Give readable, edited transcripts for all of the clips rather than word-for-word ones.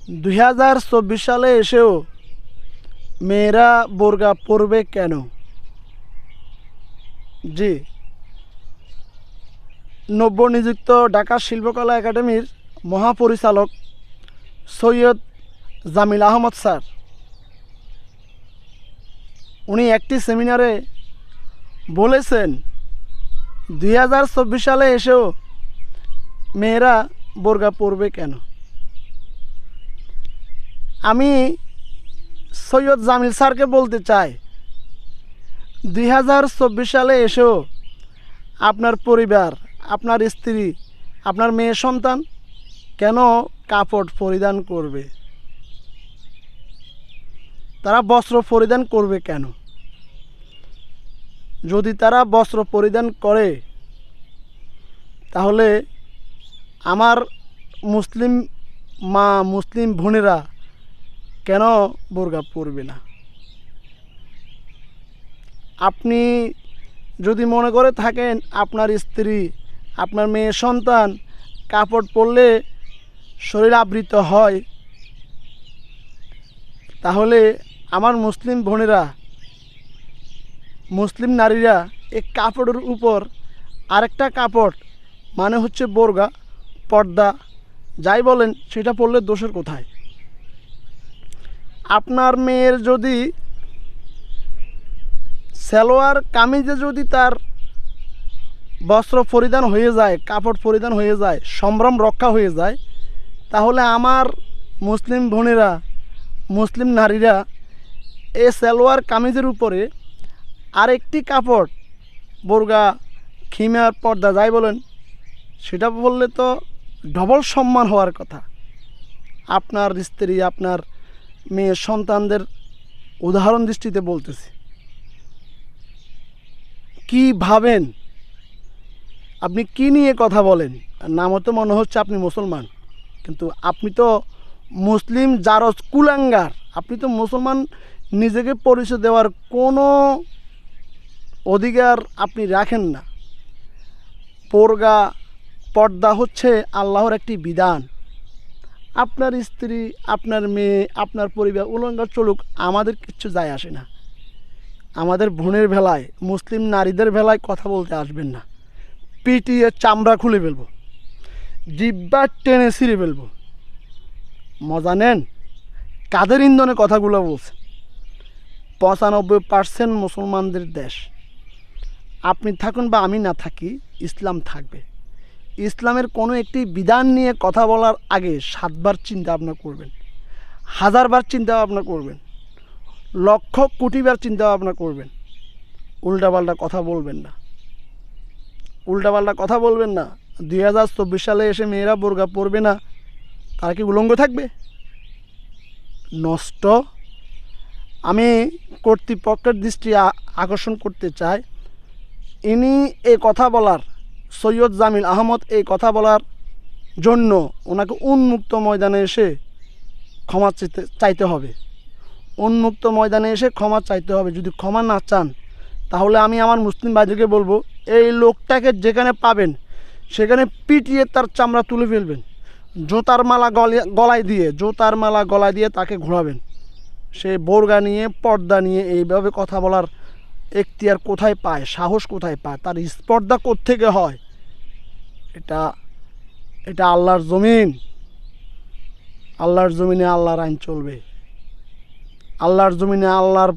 2024 সালে এসেও মেয়েরা বোরকা পরবে কেন? জি, নবনিযুক্ত ঢাকা শিল্পকলা একাডেমির মহাপরিচালক সৈয়দ জামিল আহমদ স্যার উনি একটি সেমিনারে বলেছেন 2024 সালে এসেও মেয়েরা বোরকা পরবে কেন। আমি সৈয়দ জামিল স্যারকে বলতে চাই 2024 সালে এসেও আপনার পরিবার, আপনার স্ত্রী, আপনার মেয়ে সন্তান কেন কাপড় পরিধান করবে? তারা বস্ত্র পরিধান করবে কেন? যদি তারা বস্ত্র পরিধান করে তাহলে আমার মুসলিম মা, মুসলিম বোনেরা কেন বোরকা পরবে না? আপনি যদি মনে করে থাকেন আপনার স্ত্রী, আপনার মেয়ে সন্তান কাপড় পরলে শরীর আবৃত হয়, তাহলে আমার মুসলিম বোনেরা, মুসলিম নারীরা এই কাপড়ের উপর আরেকটা কাপড় মানে হচ্ছে বোরকা, পর্দা যাই বলেন সেটা পরলে দোষের কোথায়? আপনার মেয়ের যদি সালোয়ার কামিজে যদি তার বস্ত্র পরিধান হয়ে যায়, কাপড় পরিধান হয়ে যায়, সম্ভ্রম রক্ষা হয়ে যায়, তাহলে আমার মুসলিম বোনেরা, মুসলিম নারীরা এই সালোয়ার কামিজের উপরে আরেকটি কাপড় বোরকা, খিমার, পর্দা যাই বলেন সেটা বললে তো ডবল সম্মান হওয়ার কথা। আপনার স্ত্রী, আপনার মেয়ে সন্তানদের উদাহরণ দৃষ্টিতে বলতেছি। কি ভাবেন আপনি? কি নিয়ে কথা বলেন? নামও তো মনে হচ্ছে আপনি মুসলমান, কিন্তু আপনি তো মুসলিম জারজ কুলাঙ্গার। আপনি তো মুসলমান নিজেকে পরিচয় দেওয়ার কোনো অধিকার আপনি রাখেন না। বোরকা, পর্দা হচ্ছে আল্লাহর একটি বিধান। আপনার স্ত্রী, আপনার মেয়ে, আপনার পরিবার উলঙ্গ চলুক, আমাদের কিচ্ছু যায় আসে না। আমাদের বোনের বেলায়, মুসলিম নারীদের বেলায় কথা বলতে আসবেন না। পিটিয়ে চামড়া খুলে ফেলবো, জিব্বা টেনে ছিঁড়ে ফেলবো। মজা নেন? কাদের ইন্ধনে কথাগুলো বলছে? 95% মুসলমানদের দেশ। আপনি থাকুন বা আমি না থাকি, ইসলাম থাকবে। ইসলামের কোনো একটি বিধান নিয়ে কথা বলার আগে 7 বার চিন্তা ভাবনা করবেন, 1000 বার চিন্তা ভাবনা করবেন, লক্ষ কোটি বার চিন্তা ভাবনা করবেন। উল্টাপাল্টা কথা বলবেন না, উল্টাপাল্টা কথা বলবেন না। 2024 সালে এসে মেয়েরা বোরকা পরবে না, তারা কি উলঙ্গ থাকবে? নষ্ট। আমি কর্তৃপক্ষের দৃষ্টি আকর্ষণ করতে চাই, ইনি এই কথা বলার, সৈয়দ জামিল আহমদ এই কথা বলার জন্য ওনাকে উন্মুক্ত ময়দানে এসে ক্ষমা চাইতে হবে। উন্মুক্ত ময়দানে এসে ক্ষমা চাইতে হবে। যদি ক্ষমা না চান তাহলে আমি আমার মুসলিম ভাইদেরকে বলবো, এই লোকটাকে যেখানে পাবেন সেখানে পিটিয়ে তার চামড়া তুলে ফেলবেন, জুতার মালা গলায় দিয়ে তাকে ঘোরাবেন। সে বোরকা নিয়ে, পর্দা নিয়ে এইভাবে কথা বলার এখতিয়ার কোথায় পায়, সাহস কোথায় পায়, তার স্পর্ধা কোত্থেকে হয়? এটা আল্লাহর জমিন। আল্লাহর জমিনে আল্লাহর আইন চলবে, আল্লাহর জমিনে আল্লাহর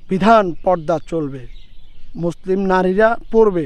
বিধান, পর্দা চলবে। মুসলিম নারীরা পড়বে।